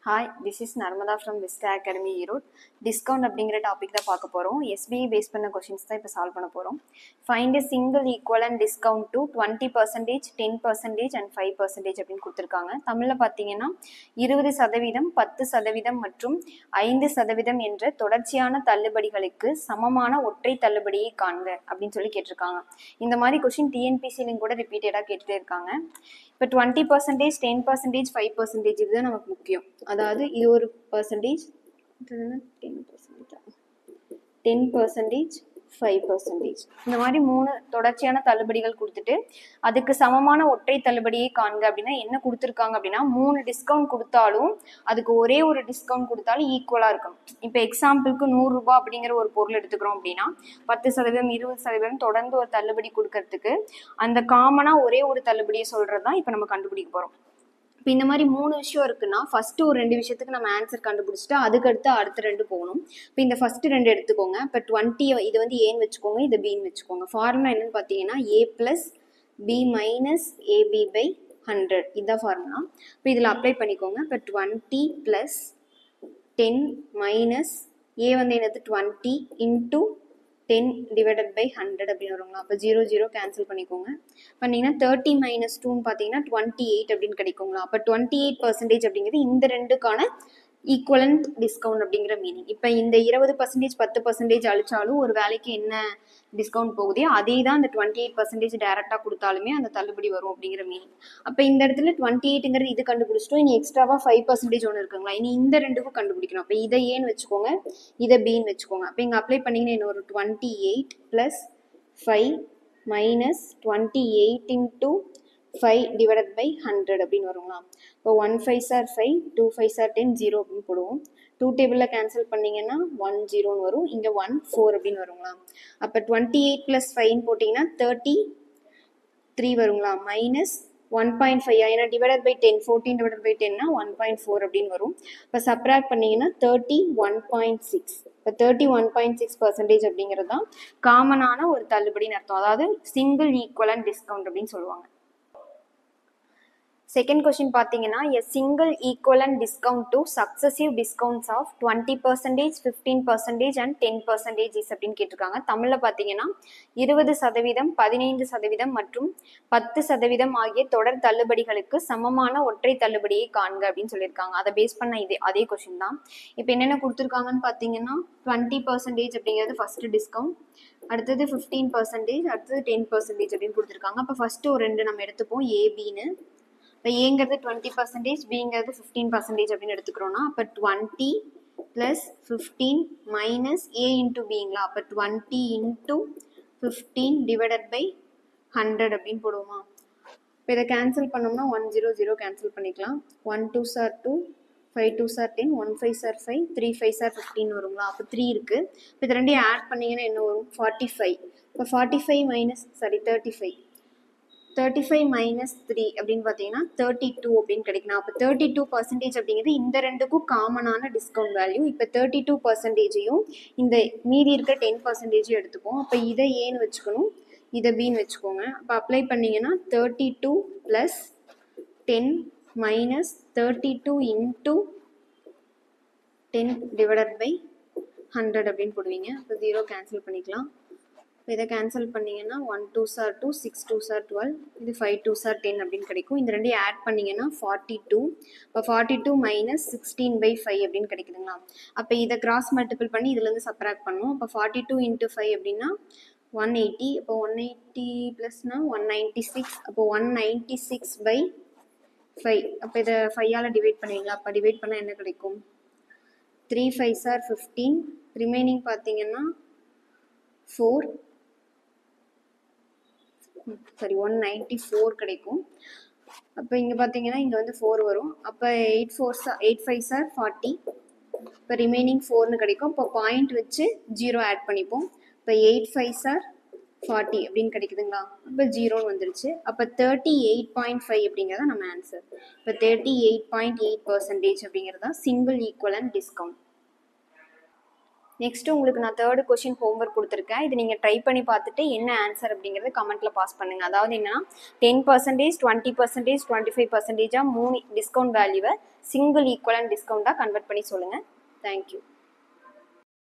Hi, this is Narmada from Vista Academy Erode. Discount அப்படிங்கிற topic தான் பார்க்க போகிறோம். SBI பேஸ் பண்ண கொஷின்ஸ் தான் இப்போ சால்வ் பண்ண போகிறோம். Find a single equivalent discount to 20%, 10% and 5% அப்படின்னு கொடுத்துருக்காங்க. தமிழில் பார்த்தீங்கன்னா 20%, 10% மற்றும் 5% என்ற தொடர்ச்சியான தள்ளுபடிகளுக்கு சமமான ஒற்றை தள்ளுபடியை காண்க அப்படின்னு சொல்லி கேட்டிருக்காங்க. இந்த மாதிரி கொஷின் டிஎன்பிசிலையும் கூட ரிப்பீட்டடாக கேட்டுகிட்டே இருக்காங்க. இப்போ 20%, 10%, 5% இதுதான் நமக்கு முக்கியம். அதாவது இது ஒரு பர்சன்டேஜ், 10%, 5%, இந்த மாதிரி 3 தொடர்ச்சியான தள்ளுபடிகள் கொடுத்துட்டு அதுக்கு சமமான ஒற்றை தள்ளுபடியை காண்க அப்படின்னா என்ன கொடுத்துருக்காங்க அப்படின்னா 3 டிஸ்கவுண்ட் கொடுத்தாலும் அதுக்கு ஒரே ஒரு டிஸ்கவுண்ட் கொடுத்தாலும் ஈக்குவலாக இருக்கணும். இப்போ எக்ஸாம்பிளுக்கு 100 ரூபாய் அப்படிங்கிற ஒரு பொருள் எடுத்துக்கிறோம் அப்படின்னா 10%, 20% தொடர்ந்து ஒரு தள்ளுபடி கொடுக்கறதுக்கு அந்த காமனாக ஒரே ஒரு தள்ளுபடியை சொல்கிறது தான் இப்போ நம்ம கண்டுபிடிக்க போகிறோம். இப்போ இந்த மாதிரி 3 விஷயம் இருக்குன்னா ஃபஸ்ட்டு ஒரு 2 விஷயத்துக்கு நம்ம ஆன்சர் கண்டுபிடிச்சிட்டு அதுக்கடுத்து அடுத்த 2 போகணும். இப்போ இந்த ஃபஸ்ட்டு 2 எடுத்துக்கோங்க. இப்போ 20 இது வந்து ஏன்னு வச்சுக்கோங்க, இது பின்னு வச்சுக்கோங்க. ஃபார்முலா என்னன்னு பார்த்தீங்கன்னா a+b-ab/100 இதுதான் ஃபார்முலா. இப்போ இதில் அப்ளை பண்ணிக்கோங்க. இப்போ 20 + 10 - a வந்து என்னது 20 × 10 / 100 அப்படின்னு வருங்களா. அப்போ 0 0 கேன்சல் பண்ணிக்கோங்க. பண்ணிங்கன்னா 30 - 2ன்னு பார்த்தீங்கன்னா 28 அப்படின்னு கிடைக்குங்களா. அப்போ 28% அப்படிங்கிறது இந்த ரெண்டுக்கான ஈக்குவலண்ட் டிஸ்கவுண்ட் அப்படிங்கிற மீனிங். இப்போ இந்த 20%, 10% அழிச்சாலும் ஒரு வேலைக்கு என்ன டிஸ்கவுண்ட் போகுதோ அதே தான் அந்த 28% டேரெக்டாக கொடுத்தாலுமே அந்த தள்ளுபடி வரும் அப்படிங்கிற மீனிங். அப்போ இந்த இடத்துல 28ங்கிறது இது கண்டுபிடிச்சிட்டோம். இனி எக்ஸ்ட்ராவாக 5% ஒன்று இருக்குங்களா. இனி இந்த ரெண்டுக்கும் கண்டுபிடிக்கணும். அப்போ இதை ஏன்னு வச்சுக்கோங்க, இதை பின்னு வச்சுக்கோங்க. அப்போ இங்கே அப்ளை பண்ணிங்கன்னா என்ன ஒரு 28 + 5 - 28 × 5 / 100 அப்படின்னு வருங்களா. இப்போ 1 5s are 5, 2 5s are 10, 0 அப்படின்னு போடுவோம். 2 டேபிளில் கேன்சல் பண்ணிங்கன்னா 1 0ன்னு வரும். இங்கே 1 4 அப்படின்னு வருங்களா. அப்போ 28 + 5ன்னு போட்டிங்கன்னா 33 வருங்களா. -1.5 ஏன்னா டிவைடட் பை 10, 14 / 10னா 1.4 அப்படின்னு வரும். இப்போ சப்ராக்ட் பண்ணிங்கன்னா 31.6. இப்போ 31.6% அப்படிங்கிறது தான் காமனான ஒரு தள்ளுபடின்னு அர்த்தம். அதாவது சிங்கிள் ஈக்குவலண்ட் டிஸ்கவுண்ட் அப்படின்னு சொல்லுவாங்க. செகண்ட் கொஸ்டின் பார்த்தீங்கன்னா a single equivalent discount to successive discounts of 20%, 15% and 10% is அப்படின்னு கேட்டிருக்காங்க. தமிழில் பார்த்தீங்கன்னா 20%, 15% மற்றும் 10% ஆகிய தொடர் தள்ளுபடிகளுக்கு சமமான ஒற்றை தள்ளுபடியை காண்க அப்படின்னு சொல்லியிருக்காங்க. அதை பேஸ் பண்ண அதே கொஸ்டின் தான். இப்போ என்னென்ன கொடுத்துருக்காங்கன்னு பார்த்தீங்கன்னா 20% அப்படிங்கிறது ஃபர்ஸ்ட் டிஸ்கவுண்ட், அடுத்தது 15%, அடுத்தது 10% அப்படின்னு கொடுத்துருக்காங்க. அப்போ ஃபர்ஸ்ட் ஒரு 2 நம்ம எடுத்துப்போம் ஏபின்னு. இப்போ ஏங்கிறது 20%, பிங்கிறது 15% அப்படின்னு எடுத்துக்கிறோன்னா அப்போ 20 + 15 - a × bங்களா. அப்போ 20 × 15 / 100 அப்படின்னு போடுவோமா. இப்போ இதை கேன்சல் பண்ணோம்னா 1 0 0 கேன்சல் பண்ணிக்கலாம். 1 2s are 2, 5 2s are 10, 1 5s are 5, 3 5s are 15 வருங்களா. அப்போ 3 இருக்குது. இப்போ இது ரெண்டையும் ஆட் பண்ணிங்கன்னா என்ன வரும் 45. இப்போ 35 - 3 அப்படின்னு பார்த்தீங்கன்னா 32 அப்படின்னு கிடைக்கணும். அப்போ 32% அப்படிங்கிறது இந்த ரெண்டுக்கும் காமனான டிஸ்கவுண்ட் வேல்யூ. இப்போ 32%ஐயும் இந்த மீதி இருக்க 10%ஐயும் எடுத்துப்போம். அப்போ இதை ஏன்னு வச்சுக்கணும், இதை பின்னு வச்சுக்கோங்க. அப்போ அப்ளை பண்ணிங்கன்னா 32 + 10 - 32 × 10 / 100 அப்படின்னு போடுவீங்க. அப்போ 0 கேன்சல் பண்ணிக்கலாம். இதை கேன்சல் பண்ணிங்கன்னா 1 2s are 2, 6 2s are 12, இது 5 2s are 10 அப்படின்னு கிடைக்கும். இந்த ரெண்டையும் ஆட் பண்ணிங்கன்னா 42. இப்போ 42 - 16/5 அப்படின்னு கிடைக்குதுங்களா. அப்போ இதை கிராஸ் மல்டிபிள் பண்ணி இதுலேருந்து சப்ராக்ட் பண்ணுவோம். அப்போ 42 × 5 அப்படின்னா 180. அப்போ 180 +னா 196. அப்போ 196/5. அப்போ இதை 5ஆல் டிவைட் பண்ணுவீங்களா. அப்போ டிவைட் பண்ணால் என்ன கிடைக்கும் 3 5s are 15, ரிமைனிங் பார்த்தீங்கன்னா 194 கிடைக்கும். அப்போ இங்கே பார்த்தீங்கன்னா இங்கே வந்து 4 வரும். அப்போ 8 5s are 40. இப்போ ரிமைனிங் 4ன்னு கிடைக்கும். இப்போ பாயிண்ட் வச்சு 0 ஆட் பண்ணிப்போம். இப்போ 8 5s are 40 அப்படின்னு கிடைக்குதுங்களா. அப்போ 0ன்னு வந்துருச்சு. அப்போ 38.5 அப்படிங்கிறத நம்ம ஆன்சர். இப்போ 38.8% அப்படிங்கிறது தான் சிங்கிள் ஈக்குவலண்ட் டிஸ்கவுண்ட். நெக்ஸ்ட்டு உங்களுக்கு நான் தேர்டு கொஷின் ஹோம்ஒர்க் கொடுத்துருக்கேன். இது நீங்கள் ட்ரை பண்ணி பார்த்துட்டு என்ன ஆன்சர் அப்படிங்கிறத கமெண்ட்டில் பாஸ் பண்ணுங்கள். அதாவது என்னன்னா 10%, 20%, 25%, 3 டிஸ்கவுண்ட் வேல்யூவை சிங்கிள் ஈக்குவலன்ட் டிஸ்கவுண்ட்டாக கன்வெர்ட் பண்ணி சொல்லுங்கள். தேங்க்யூ.